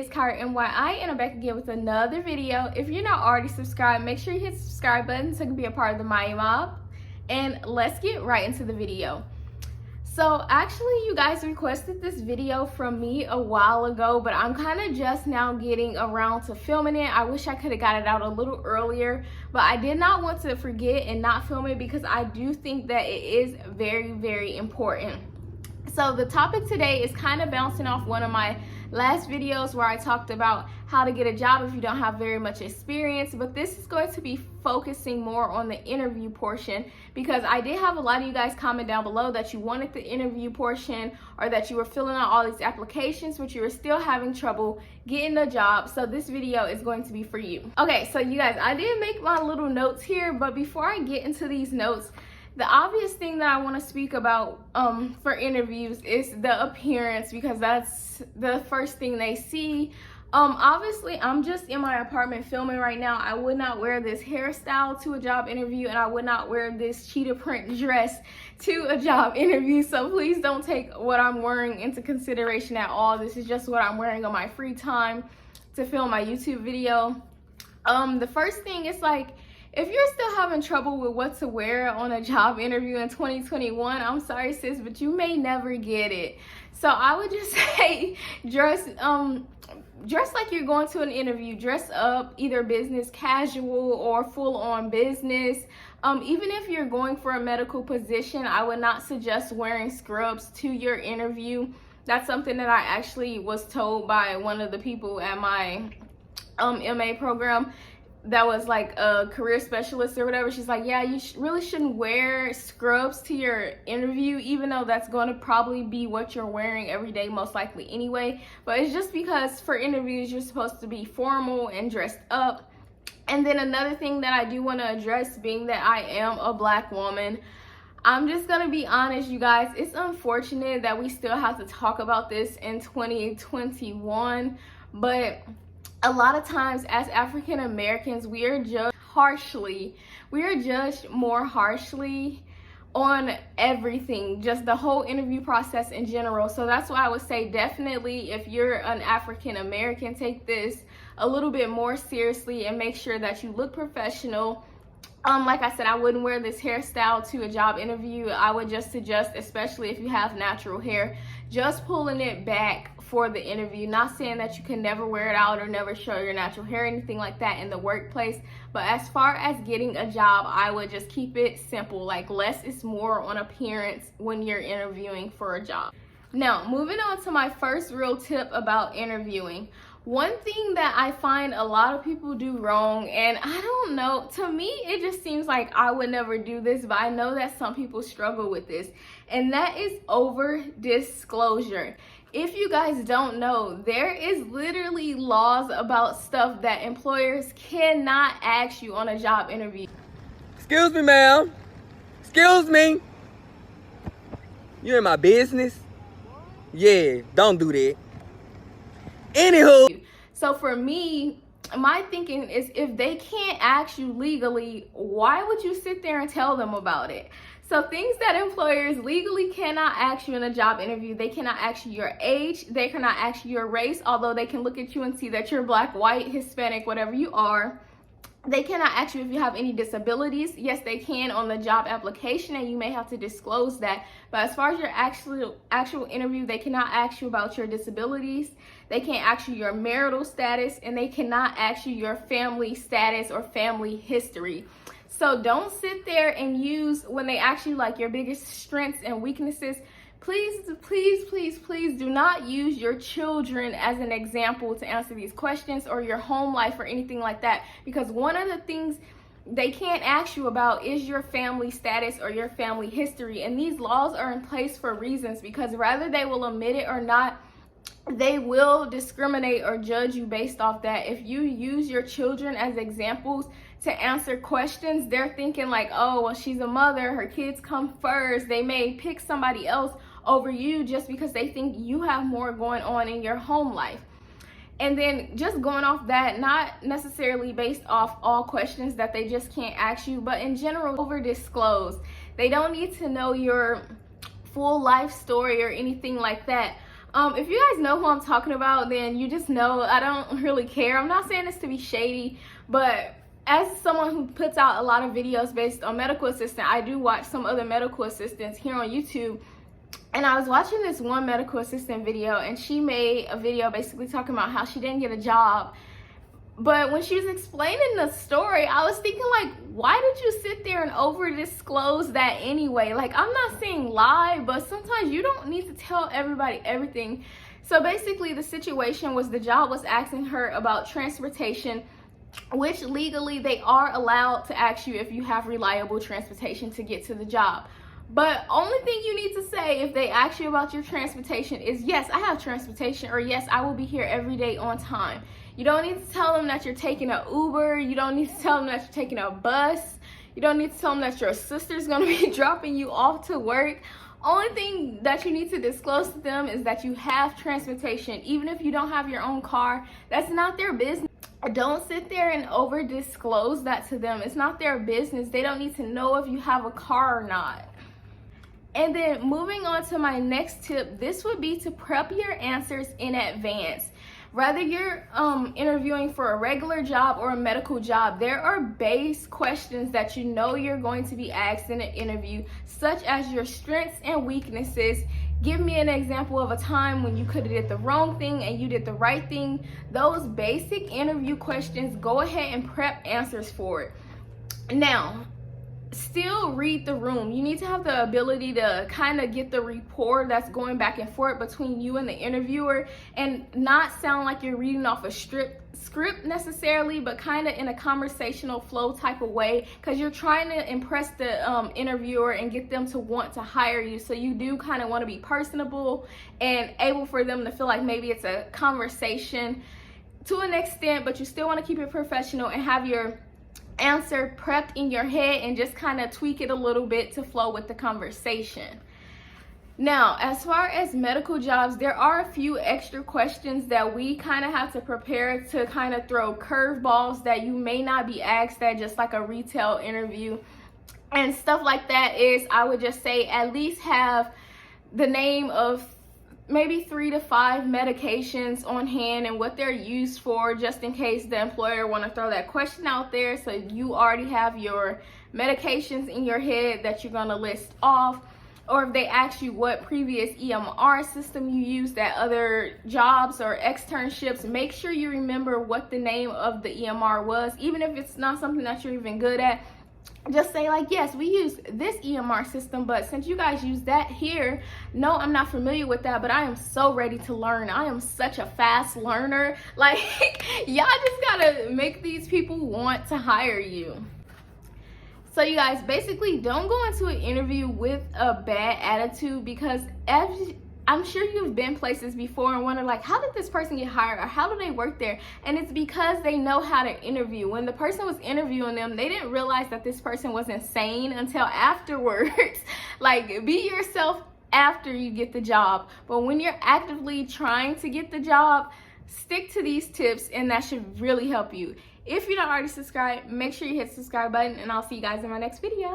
is Kyra NYI, and I'm back again with another video. If you're not already subscribed, make sure you hit the subscribe button so you can be a part of the Maya Mob. And let's get right into the video. So actually, you guys requested this video from me a while ago, but I'm kind of just now getting around to filming it. I wish I could have got it out a little earlier, but I did not want to forget and not film it because I do think that it is very, very important. So the topic today is kind of bouncing off one of my last videos where I talked about how to get a job if you don't have very much experience, but this is going to be focusing more on the interview portion because I did have a lot of you guys comment down below that you wanted the interview portion or that you were filling out all these applications but you were still having trouble getting a job. So this video is going to be for you. Okay, so you guys, I did make my little notes here, but before I get into these notes, the obvious thing that I want to speak about for interviews is the appearance because that's the first thing they see. Obviously, I'm just in my apartment filming right now. I would not wear this hairstyle to a job interview, and I would not wear this cheetah print dress to a job interview. So please don't take what I'm wearing into consideration at all. This is just what I'm wearing on my free time to film my YouTube video. The first thing is like, if you're still having trouble with what to wear on a job interview in 2021, I'm sorry sis, but you may never get it. So I would just say dress like you're going to an interview. Dress up, either business casual or full on business. Even if you're going for a medical position, I would not suggest wearing scrubs to your interview. That's something that I actually was told by one of the people at my MA program that was like a career specialist or whatever. She's like, yeah, you really shouldn't wear scrubs to your interview, even though that's going to probably be what you're wearing every day most likely anyway. But it's just because for interviews you're supposed to be formal and dressed up. And then another thing that I do want to address, being that I am a black woman, I'm just gonna be honest, you guys, it's unfortunate that we still have to talk about this in 2021, but a lot of times as African Americans, we are judged harshly. We are judged more harshly on everything, just the whole interview process in general. So that's why I would say definitely if you're an African American, take this a little bit more seriously and make sure that you look professional. Like I said, I wouldn't wear this hairstyle to a job interview. I would just suggest, especially if you have natural hair, just pulling it back for the interview. Not saying that you can never wear it out or never show your natural hair, anything like that in the workplace. But as far as getting a job, I would just keep it simple. Like less is more on appearance when you're interviewing for a job. Now, moving on to my first real tip about interviewing. One thing that I find a lot of people do wrong, and I don't know, to me it just seems like I would never do this, but I know that some people struggle with this, and that is over disclosure. If you guys don't know, there is literally laws about stuff that employers cannot ask you on a job interview. Excuse me, ma'am. Excuse me. You in my business? Yeah, don't do that. Anywho. So for me, my thinking is if they can't ask you legally, why would you sit there and tell them about it? So things that employers legally cannot ask you in a job interview, they cannot ask you your age, they cannot ask you your race, although they can look at you and see that you're black, white, Hispanic, whatever you are. They cannot ask you if you have any disabilities. Yes, they can on the job application, and you may have to disclose that. But as far as your actual interview, they cannot ask you about your disabilities. They can't ask you your marital status, and they cannot ask you your family status or family history. So don't sit there and use, when they ask you like your biggest strengths and weaknesses, please, please, please, please do not use your children as an example to answer these questions, or your home life or anything like that, because one of the things they can't ask you about is your family status or your family history. And these laws are in place for reasons, because whether they will admit it or not, they will discriminate or judge you based off that. If you use your children as examples to answer questions, they're thinking like, oh, well, she's a mother, her kids come first. They may pick somebody else over you just because they think you have more going on in your home life. And then just going off that, not necessarily based off all questions that they just can't ask you, but in general, over disclose. They don't need to know your full life story or anything like that. If you guys know who I'm talking about, then you just know I don't really care. I'm not saying this to be shady, but as someone who puts out a lot of videos based on medical assistant, I do watch some other medical assistants here on YouTube. And I was watching this one medical assistant video, and she made a video basically talking about how she didn't get a job. But when she was explaining the story, I was thinking, like, why did you sit there and over disclose that anyway? Like, I'm not saying lie, but sometimes you don't need to tell everybody everything. So basically the situation was the job was asking her about transportation, which legally they are allowed to ask you if you have reliable transportation to get to the job. But only thing you need to say if they ask you about your transportation is, yes, I have transportation, or yes, I will be here every day on time. You don't need to tell them that you're taking an Uber. You don't need to tell them that you're taking a bus. You don't need to tell them that your sister's gonna be dropping you off to work. Only thing that you need to disclose to them is that you have transportation. Even if you don't have your own car, that's not their business. Don't sit there and over disclose that to them. It's not their business. They don't need to know if you have a car or not. And then moving on to my next tip, this would be to prep your answers in advance. Whether you're interviewing for a regular job or a medical job, there are base questions that you know you're going to be asked in an interview, such as your strengths and weaknesses. Give me an example of a time when you could have did the wrong thing and you did the right thing. Those basic interview questions, go ahead and prep answers for it. Now, still read the room. You need to have the ability to kind of get the rapport that's going back and forth between you and the interviewer, and not sound like you're reading off a script necessarily, but kind of in a conversational flow type of way, because you're trying to impress the interviewer and get them to want to hire you. So you do kind of want to be personable and able for them to feel like maybe it's a conversation to an extent, but you still want to keep it professional and have your answer prepped in your head and just kind of tweak it a little bit to flow with the conversation. Now, as far as medical jobs, there are a few extra questions that we kind of have to prepare to kind of throw curveballs that you may not be asked at just like a retail interview. And stuff like that is, I would just say, at least have the name of maybe 3 to 5 medications on hand and what they're used for, just in case the employer want to throw that question out there. So you already have your medications in your head that you're going to list off. Or if they ask you what previous EMR system you used at other jobs or externships, make sure you remember what the name of the EMR was. Even if it's not something that you're even good at, just say like, yes, we use this EMR system, but since you guys use that here, no, I'm not familiar with that, but I am so ready to learn. I am such a fast learner. Like, y'all just gotta make these people want to hire you. So you guys, basically don't go into an interview with a bad attitude, because I'm sure you've been places before and wonder like, how did this person get hired, or how do they work there? And it's because they know how to interview. When the person was interviewing them, they didn't realize that this person was insane until afterwards. Like, be yourself after you get the job. But when you're actively trying to get the job, stick to these tips, and that should really help you. If you're not already subscribed, make sure you hit the subscribe button, and I'll see you guys in my next video.